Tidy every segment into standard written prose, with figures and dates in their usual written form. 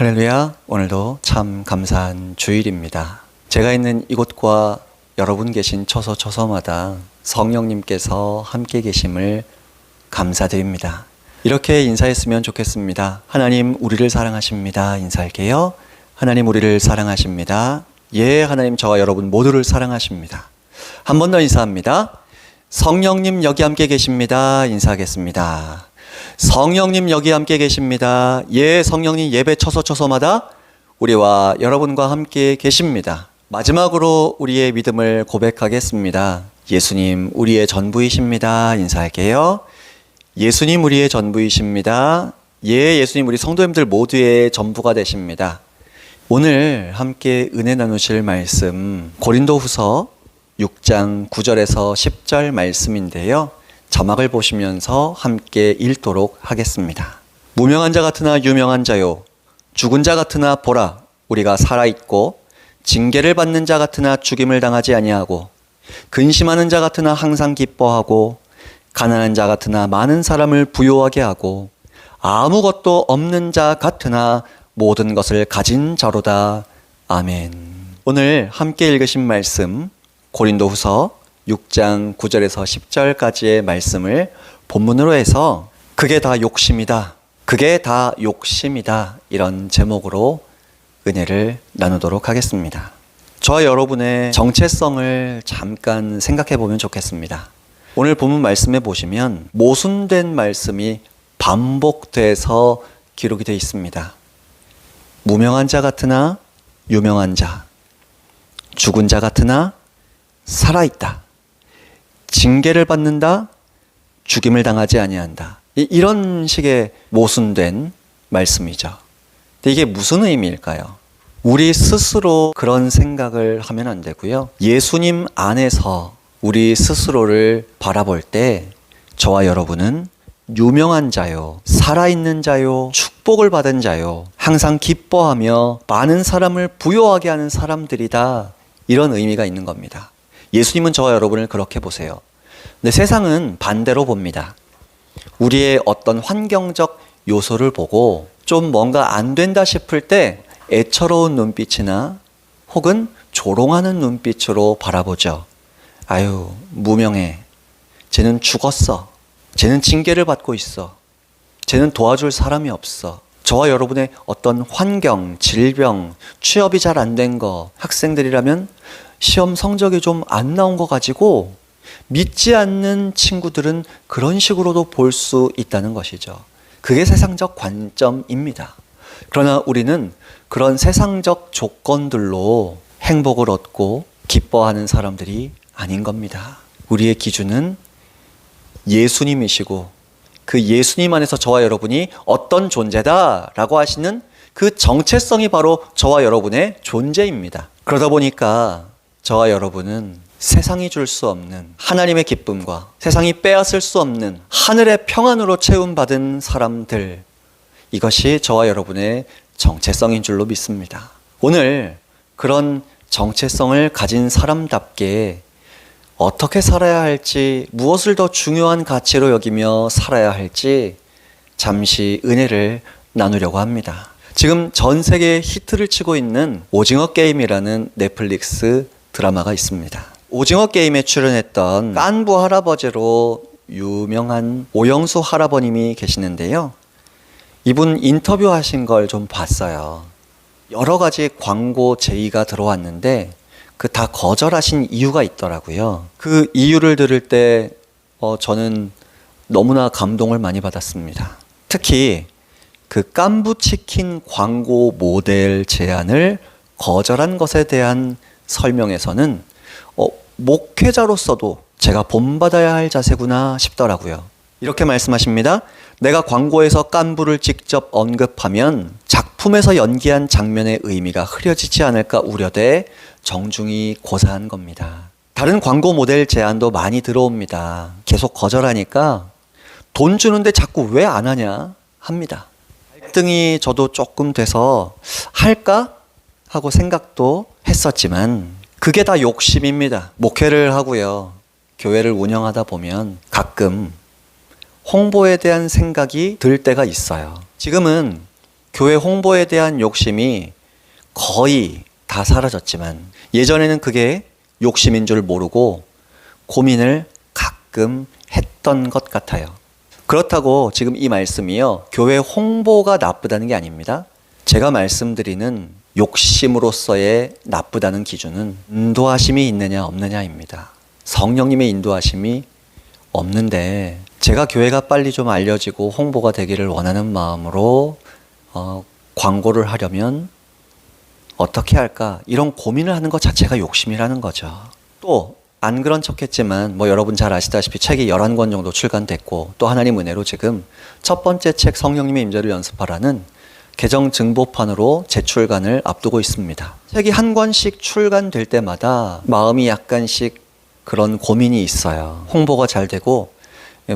할렐루야, 오늘도 참 감사한 주일입니다. 제가 있는 이곳과 여러분 계신 처소처소마다 성령님께서 함께 계심을 감사드립니다. 이렇게 인사했으면 좋겠습니다. 하나님 우리를 사랑하십니다. 인사할게요. 하나님 우리를 사랑하십니다. 예, 하나님 저와 여러분 모두를 사랑하십니다. 한 번 더 인사합니다. 성령님 여기 함께 계십니다. 인사하겠습니다. 성령님 여기 함께 계십니다. 예, 성령님 예배 처소처소마다 우리와 여러분과 함께 계십니다. 마지막으로 우리의 믿음을 고백하겠습니다. 예수님 우리의 전부이십니다. 인사할게요. 예수님 우리의 전부이십니다. 예, 예수님 우리 성도님들 모두의 전부가 되십니다. 오늘 함께 은혜 나누실 말씀 고린도후서 6장 9절에서 10절 말씀인데요. 자막을 보시면서 함께 읽도록 하겠습니다. 무명한 자 같으나 유명한 자요, 죽은 자 같으나 보라 우리가 살아있고, 징계를 받는 자 같으나 죽임을 당하지 아니하고, 근심하는 자 같으나 항상 기뻐하고, 가난한 자 같으나 많은 사람을 부요하게 하고, 아무것도 없는 자 같으나 모든 것을 가진 자로다. 아멘. 오늘 함께 읽으신 말씀 고린도후서 6장 9절에서 10절까지의 말씀을 본문으로 해서 그게 다 욕심이다, 그게 다 욕심이다, 이런 제목으로 은혜를 나누도록 하겠습니다. 저와 여러분의 정체성을 잠깐 생각해 보면 좋겠습니다. 오늘 본문 말씀에 보시면 모순된 말씀이 반복돼서 기록이 되어 있습니다. 무명한 자 같으나 유명한 자, 죽은 자 같으나 살아있다, 징계를 받는다, 죽임을 당하지 아니한다, 이런 식의 모순된 말씀이죠. 근데 이게 무슨 의미일까요? 우리 스스로 그런 생각을 하면 안 되고요. 예수님 안에서 우리 스스로를 바라볼 때 저와 여러분은 유명한 자요, 살아있는 자요, 축복을 받은 자요, 항상 기뻐하며 많은 사람을 부요하게 하는 사람들이다, 이런 의미가 있는 겁니다. 예수님은 저와 여러분을 그렇게 보세요. 근데 세상은 반대로 봅니다. 우리의 어떤 환경적 요소를 보고 좀 뭔가 안 된다 싶을 때 애처로운 눈빛이나 혹은 조롱하는 눈빛으로 바라보죠. 아유, 무명해. 쟤는 죽었어. 쟤는 징계를 받고 있어. 쟤는 도와줄 사람이 없어. 저와 여러분의 어떤 환경, 질병, 취업이 잘 안 된 거, 학생들이라면 시험 성적이 좀 안 나온 거 가지고 믿지 않는 친구들은 그런 식으로도 볼 수 있다는 것이죠. 그게 세상적 관점입니다. 그러나 우리는 그런 세상적 조건들로 행복을 얻고 기뻐하는 사람들이 아닌 겁니다. 우리의 기준은 예수님이시고 그 예수님 안에서 저와 여러분이 어떤 존재다라고 하시는 그 정체성이 바로 저와 여러분의 존재입니다. 그러다 보니까 저와 여러분은 세상이 줄 수 없는 하나님의 기쁨과 세상이 빼앗을 수 없는 하늘의 평안으로 채움받은 사람들, 이것이 저와 여러분의 정체성인 줄로 믿습니다. 오늘 그런 정체성을 가진 사람답게 어떻게 살아야 할지, 무엇을 더 중요한 가치로 여기며 살아야 할지 잠시 은혜를 나누려고 합니다. 지금 전 세계에 히트를 치고 있는 오징어 게임이라는 넷플릭스 드라마가 있습니다. 오징어 게임에 출연했던 깐부 할아버지로 유명한 오영수 할아버님이 계시는데요. 이분 인터뷰하신 걸 좀 봤어요. 여러 가지 광고 제의가 들어왔는데 그 다 거절하신 이유가 있더라고요. 그 이유를 들을 때 저는 너무나 감동을 많이 받았습니다. 특히 그 깐부치킨 광고 모델 제안을 거절한 것에 대한 설명에서는 목회자로서도 제가 본받아야 할 자세구나 싶더라고요. 이렇게 말씀하십니다. 내가 광고에서 깐부를 직접 언급하면 작품에서 연기한 장면의 의미가 흐려지지 않을까 우려돼 정중히 고사한 겁니다. 다른 광고 모델 제안도 많이 들어옵니다. 계속 거절하니까 돈 주는데 자꾸 왜 안 하냐 합니다. 갈등이 저도 조금 돼서 할까 하고 생각도 했었지만 그게 다 욕심입니다. 목회를 하고요, 교회를 운영하다 보면 가끔 홍보에 대한 생각이 들 때가 있어요. 지금은 교회 홍보에 대한 욕심이 거의 다 사라졌지만 예전에는 그게 욕심인 줄 모르고 고민을 가끔 했던 것 같아요. 그렇다고 지금 이 말씀이요, 교회 홍보가 나쁘다는 게 아닙니다. 제가 말씀드리는 욕심으로서의 나쁘다는 기준은 인도하심이 있느냐 없느냐입니다. 성령님의 인도하심이 없는데 제가 교회가 빨리 좀 알려지고 홍보가 되기를 원하는 마음으로 광고를 하려면 어떻게 할까? 이런 고민을 하는 것 자체가 욕심이라는 거죠. 또 안 그런 척했지만 여러분 잘 아시다시피 책이 11권 정도 출간됐고 또 하나님 은혜로 지금 첫 번째 책 성령님의 임재를 연습하라는 개정 증보판으로 재출간을 앞두고 있습니다. 책이 한 권씩 출간될 때마다 마음이 약간씩 그런 고민이 있어요. 홍보가 잘 되고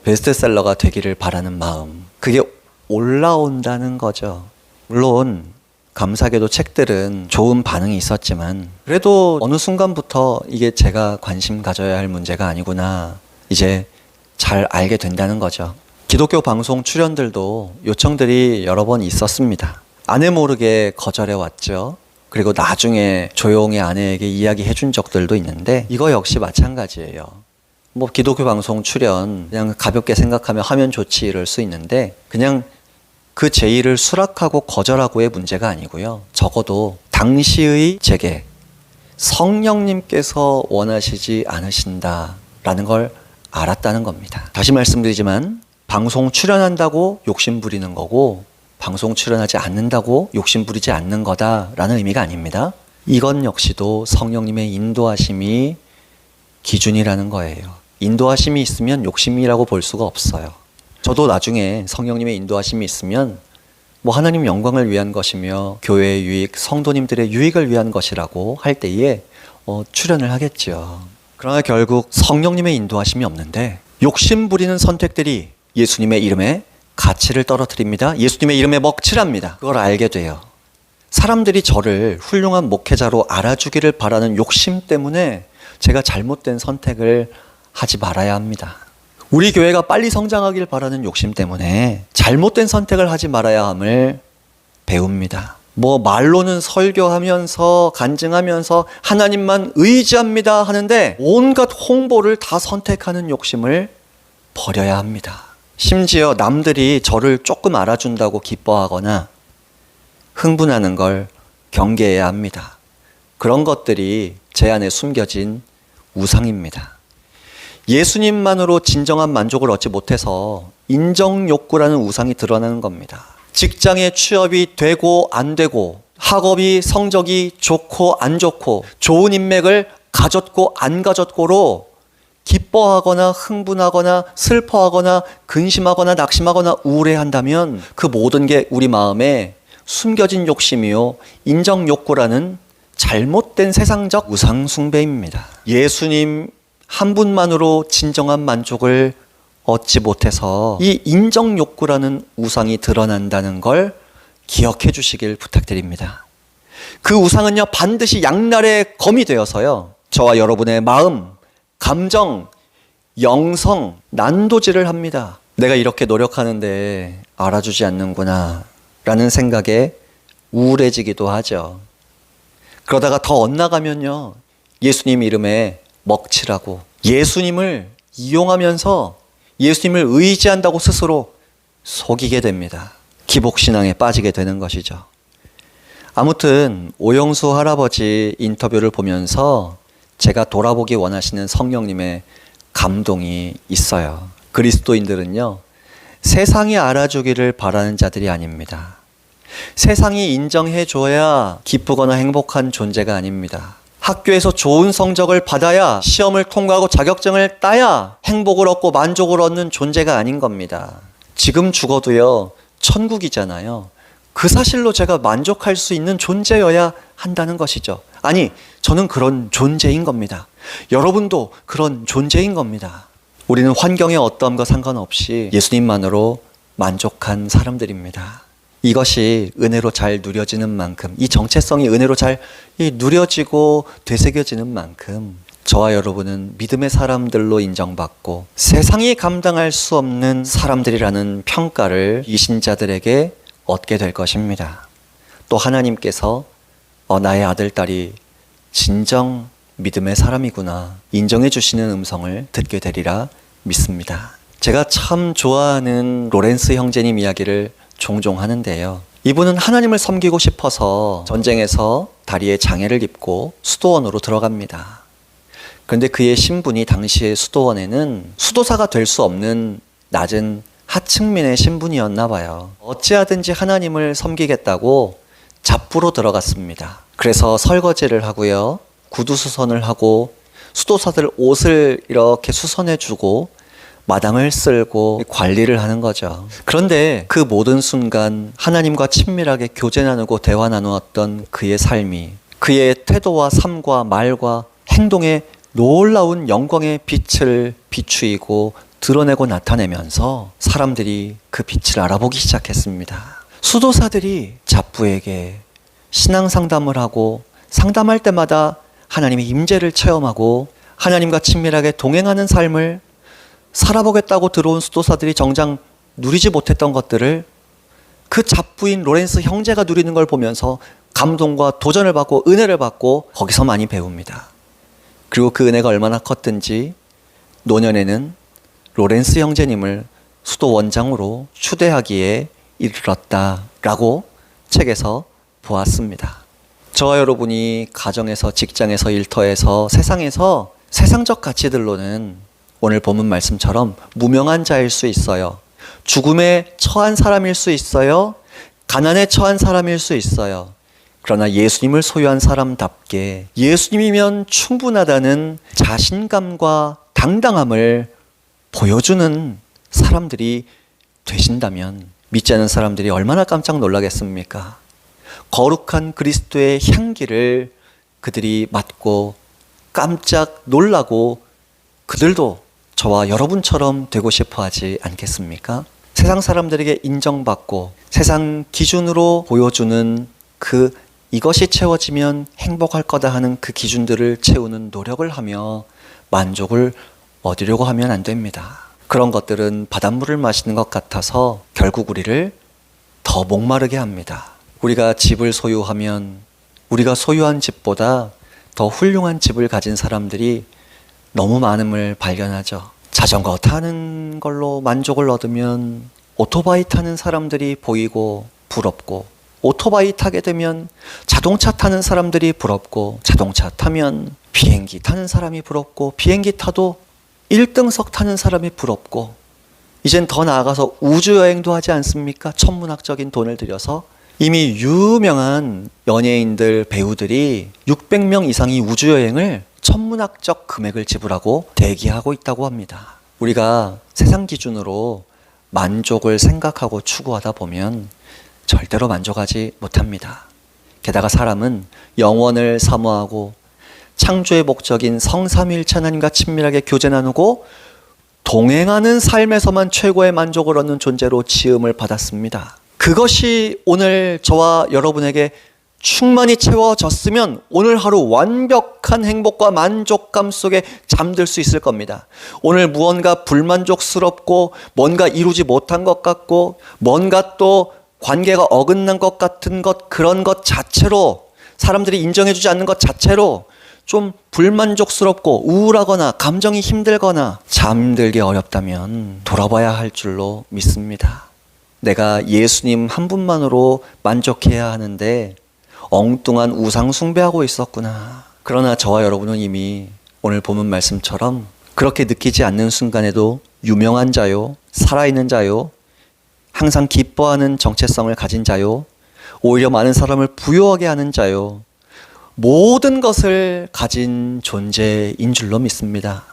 베스트셀러가 되기를 바라는 마음. 그게 올라온다는 거죠. 물론 감사하게도 책들은 좋은 반응이 있었지만 그래도 어느 순간부터 이게 제가 관심 가져야 할 문제가 아니구나 이제 잘 알게 된다는 거죠. 기독교 방송 출연들도 요청들이 여러 번 있었습니다. 아내 모르게 거절해 왔죠. 그리고 나중에 조용히 아내에게 이야기해 준 적들도 있는데 이거 역시 마찬가지예요. 기독교 방송 출연 그냥 가볍게 생각하면 하면 좋지 이럴 수 있는데 그냥 그 제의를 수락하고 거절하고의 문제가 아니고요. 적어도 당시의 제게 성령님께서 원하시지 않으신다라는 걸 알았다는 겁니다. 다시 말씀드리지만 방송 출연한다고 욕심 부리는 거고 방송 출연하지 않는다고 욕심 부리지 않는 거다라는 의미가 아닙니다. 이건 역시도 성령님의 인도하심이 기준이라는 거예요. 인도하심이 있으면 욕심이라고 볼 수가 없어요. 저도 나중에 성령님의 인도하심이 있으면 하나님 영광을 위한 것이며 교회의 유익, 성도님들의 유익을 위한 것이라고 할 때에 출연을 하겠죠. 그러나 결국 성령님의 인도하심이 없는데 욕심 부리는 선택들이 예수님의 이름에 가치를 떨어뜨립니다. 예수님의 이름에 먹칠합니다. 그걸 알게 돼요. 사람들이 저를 훌륭한 목회자로 알아주기를 바라는 욕심 때문에 제가 잘못된 선택을 하지 말아야 합니다. 우리 교회가 빨리 성장하길 바라는 욕심 때문에 잘못된 선택을 하지 말아야 함을 배웁니다. 말로는 설교하면서 간증하면서 하나님만 의지합니다 하는데 온갖 홍보를 다 선택하는 욕심을 버려야 합니다. 심지어 남들이 저를 조금 알아준다고 기뻐하거나 흥분하는 걸 경계해야 합니다. 그런 것들이 제 안에 숨겨진 우상입니다. 예수님만으로 진정한 만족을 얻지 못해서 인정 욕구라는 우상이 드러나는 겁니다. 직장에 취업이 되고 안 되고 학업이 성적이 좋고 안 좋고 좋은 인맥을 가졌고 안 가졌고로 기뻐하거나 흥분하거나 슬퍼하거나 근심하거나 낙심하거나 우울해한다면 그 모든 게 우리 마음에 숨겨진 욕심이요 인정 욕구라는 잘못된 세상적 우상 숭배입니다. 예수님 한 분만으로 진정한 만족을 얻지 못해서 이 인정 욕구라는 우상이 드러난다는 걸 기억해 주시길 부탁드립니다. 그 우상은요 반드시 양날의 검이 되어서요 저와 여러분의 마음, 감정, 영성, 난도질을 합니다. 내가 이렇게 노력하는데 알아주지 않는구나 라는 생각에 우울해지기도 하죠. 그러다가 더 엇나가면요 예수님 이름에 먹칠하고 예수님을 이용하면서 예수님을 의지한다고 스스로 속이게 됩니다. 기복신앙에 빠지게 되는 것이죠. 아무튼 오영수 할아버지 인터뷰를 보면서 제가 돌아보기 원하시는 성령님의 감동이 있어요. 그리스도인들은요 세상이 알아주기를 바라는 자들이 아닙니다. 세상이 인정해줘야 기쁘거나 행복한 존재가 아닙니다. 학교에서 좋은 성적을 받아야 시험을 통과하고 자격증을 따야 행복을 얻고 만족을 얻는 존재가 아닌 겁니다. 지금 죽어도요 천국이잖아요. 그 사실로 제가 만족할 수 있는 존재여야 한다는 것이죠. 아니, 저는 그런 존재인 겁니다. 여러분도 그런 존재인 겁니다. 우리는 환경의 어떠함과 상관없이 예수님만으로 만족한 사람들입니다. 이것이 은혜로 잘 누려지는 만큼, 이 정체성이 은혜로 잘 누려지고 되새겨지는 만큼 저와 여러분은 믿음의 사람들로 인정받고 세상이 감당할 수 없는 사람들이라는 평가를 이 신자들에게 얻게 될 것입니다. 또 하나님께서 나의 아들, 딸이 진정 믿음의 사람이구나 인정해 주시는 음성을 듣게 되리라 믿습니다. 제가 참 좋아하는 로렌스 형제님 이야기를 종종 하는데요. 이분은 하나님을 섬기고 싶어서 전쟁에서 다리에 장애를 입고 수도원으로 들어갑니다. 그런데 그의 신분이 당시의 수도원에는 수도사가 될 수 없는 낮은 하층민의 신분이었나 봐요. 어찌하든지 하나님을 섬기겠다고 잡부로 들어갔습니다. 그래서 설거지를 하고요, 구두 수선을 하고 수도사들 옷을 이렇게 수선해주고 마당을 쓸고 관리를 하는 거죠. 그런데 그 모든 순간 하나님과 친밀하게 교제 나누고 대화 나누었던 그의 삶이 그의 태도와 삶과 말과 행동에 놀라운 영광의 빛을 비추이고 드러내고 나타내면서 사람들이 그 빛을 알아보기 시작했습니다. 수도사들이 잡부에게 신앙 상담을 하고 상담할 때마다 하나님의 임재를 체험하고 하나님과 친밀하게 동행하는 삶을 살아보겠다고 들어온 수도사들이 정작 누리지 못했던 것들을 그 잡부인 로렌스 형제가 누리는 걸 보면서 감동과 도전을 받고 은혜를 받고 거기서 많이 배웁니다. 그리고 그 은혜가 얼마나 컸든지 노년에는 로렌스 형제님을 수도 원장으로 추대하기에 이르렀다라고 책에서 보았습니다. 저와 여러분이 가정에서, 직장에서, 일터에서, 세상에서 세상적 가치들로는 오늘 본문 말씀처럼 무명한 자일 수 있어요. 죽음에 처한 사람일 수 있어요. 가난에 처한 사람일 수 있어요. 그러나 예수님을 소유한 사람답게 예수님이면 충분하다는 자신감과 당당함을 보여주는 사람들이 되신다면 믿지 않는 사람들이 얼마나 깜짝 놀라겠습니까? 거룩한 그리스도의 향기를 그들이 맡고 깜짝 놀라고 그들도 저와 여러분처럼 되고 싶어 하지 않겠습니까? 세상 사람들에게 인정받고 세상 기준으로 보여주는 이것이 채워지면 행복할 거다 하는 그 기준들을 채우는 노력을 하며 만족을 얻으려고 하면 안 됩니다. 그런 것들은 바닷물을 마시는 것 같아서 결국 우리를 더 목마르게 합니다. 우리가 집을 소유하면 우리가 소유한 집보다 더 훌륭한 집을 가진 사람들이 너무 많음을 발견하죠. 자전거 타는 걸로 만족을 얻으면 오토바이 타는 사람들이 보이고 부럽고, 오토바이 타게 되면 자동차 타는 사람들이 부럽고, 자동차 타면 비행기 타는 사람이 부럽고, 비행기 타도 1등석 타는 사람이 부럽고, 이젠 더 나아가서 우주여행도 하지 않습니까? 천문학적인 돈을 들여서. 이미 유명한 연예인들, 배우들이 600명 이상이 우주여행을 천문학적 금액을 지불하고 대기하고 있다고 합니다. 우리가 세상 기준으로 만족을 생각하고 추구하다 보면 절대로 만족하지 못합니다. 게다가 사람은 영원을 사모하고 창조의 목적인 성삼위일체 하나님과 친밀하게 교제 나누고 동행하는 삶에서만 최고의 만족을 얻는 존재로 지음을 받았습니다. 그것이 오늘 저와 여러분에게 충만히 채워졌으면 오늘 하루 완벽한 행복과 만족감 속에 잠들 수 있을 겁니다. 오늘 무언가 불만족스럽고 뭔가 이루지 못한 것 같고 뭔가 또 관계가 어긋난 것 같은 것, 그런 것 자체로, 사람들이 인정해주지 않는 것 자체로 좀 불만족스럽고 우울하거나 감정이 힘들거나 잠들기 어렵다면 돌아봐야 할 줄로 믿습니다. 내가 예수님 한 분만으로 만족해야 하는데 엉뚱한 우상 숭배하고 있었구나. 그러나 저와 여러분은 이미 오늘 본문 말씀처럼 그렇게 느끼지 않는 순간에도 유명한 자요, 살아있는 자요, 항상 기뻐하는 정체성을 가진 자요, 오히려 많은 사람을 부유하게 하는 자요, 모든 것을 가진 존재인 줄로 믿습니다.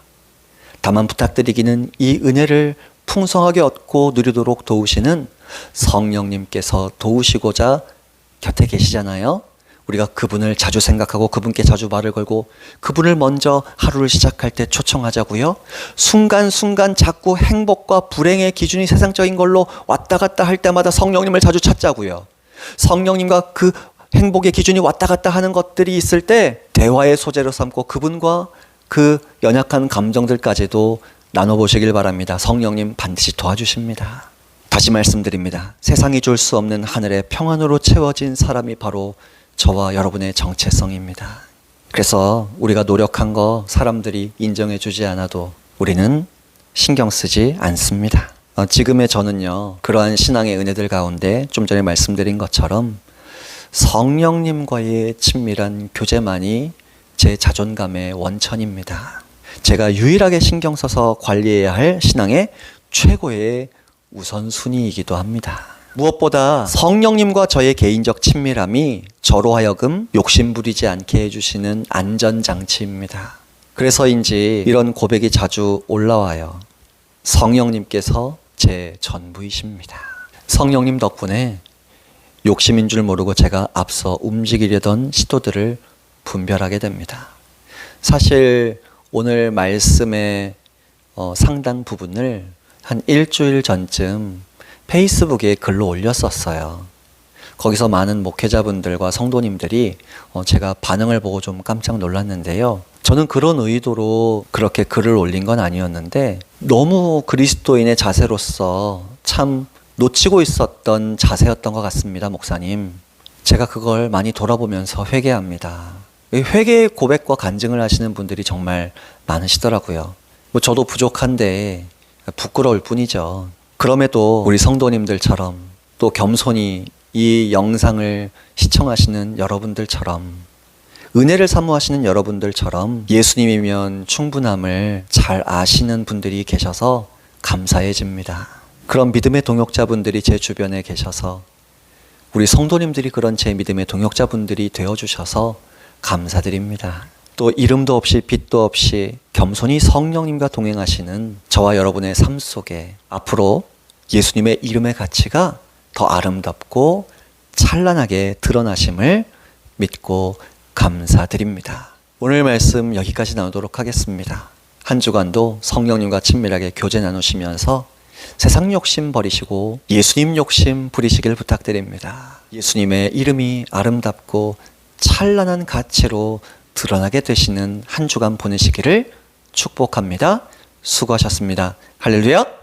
다만 부탁드리기는 이 은혜를 풍성하게 얻고 누리도록 도우시는 성령님께서 도우시고자 곁에 계시잖아요. 우리가 그분을 자주 생각하고 그분께 자주 말을 걸고 그분을 먼저 하루를 시작할 때 초청하자고요. 순간순간 자꾸 행복과 불행의 기준이 세상적인 걸로 왔다 갔다 할 때마다 성령님을 자주 찾자고요. 성령님과 그 행복의 기준이 왔다 갔다 하는 것들이 있을 때 대화의 소재로 삼고 그분과 그 연약한 감정들까지도 나눠보시길 바랍니다. 성령님 반드시 도와주십니다. 다시 말씀드립니다. 세상이 줄 수 없는 하늘의 평안으로 채워진 사람이 바로 저와 여러분의 정체성입니다. 그래서 우리가 노력한 거 사람들이 인정해 주지 않아도 우리는 신경 쓰지 않습니다. 지금의 저는요, 그러한 신앙의 은혜들 가운데 좀 전에 말씀드린 것처럼 성령님과의 친밀한 교제만이 제 자존감의 원천입니다. 제가 유일하게 신경 써서 관리해야 할 신앙의 최고의 우선순위이기도 합니다. 무엇보다 성령님과 저의 개인적 친밀함이 저로 하여금 욕심 부리지 않게 해주시는 안전장치입니다. 그래서인지 이런 고백이 자주 올라와요. 성령님께서 제 전부이십니다. 성령님 덕분에 욕심인 줄 모르고 제가 앞서 움직이려던 시도들을 분별하게 됩니다. 사실 오늘 말씀의 상당 부분을 한 일주일 전쯤 페이스북에 글로 올렸었어요. 거기서 많은 목회자분들과 성도님들이 제가 반응을 보고 좀 깜짝 놀랐는데요. 저는 그런 의도로 그렇게 글을 올린 건 아니었는데 너무 그리스도인의 자세로서 참 놓치고 있었던 자세였던 것 같습니다, 목사님. 제가 그걸 많이 돌아보면서 회개합니다. 회개의 고백과 간증을 하시는 분들이 정말 많으시더라고요. 저도 부족한데 부끄러울 뿐이죠. 그럼에도 우리 성도님들처럼 또 겸손히 이 영상을 시청하시는 여러분들처럼 은혜를 사모하시는 여러분들처럼 예수님이면 충분함을 잘 아시는 분들이 계셔서 감사해집니다. 그런 믿음의 동역자분들이 제 주변에 계셔서 우리 성도님들이 그런 제 믿음의 동역자분들이 되어주셔서 감사드립니다. 또 이름도 없이 빛도 없이 겸손히 성령님과 동행하시는 저와 여러분의 삶 속에 앞으로 예수님의 이름의 가치가 더 아름답고 찬란하게 드러나심을 믿고 감사드립니다. 오늘 말씀 여기까지 나누도록 하겠습니다. 한 주간도 성령님과 친밀하게 교제 나누시면서 세상 욕심 버리시고 예수님 욕심 부리시길 부탁드립니다. 예수님의 이름이 아름답고 찬란한 가치로 드러나게 되시는 한 주간 보내시기를 축복합니다. 수고하셨습니다. 할렐루야.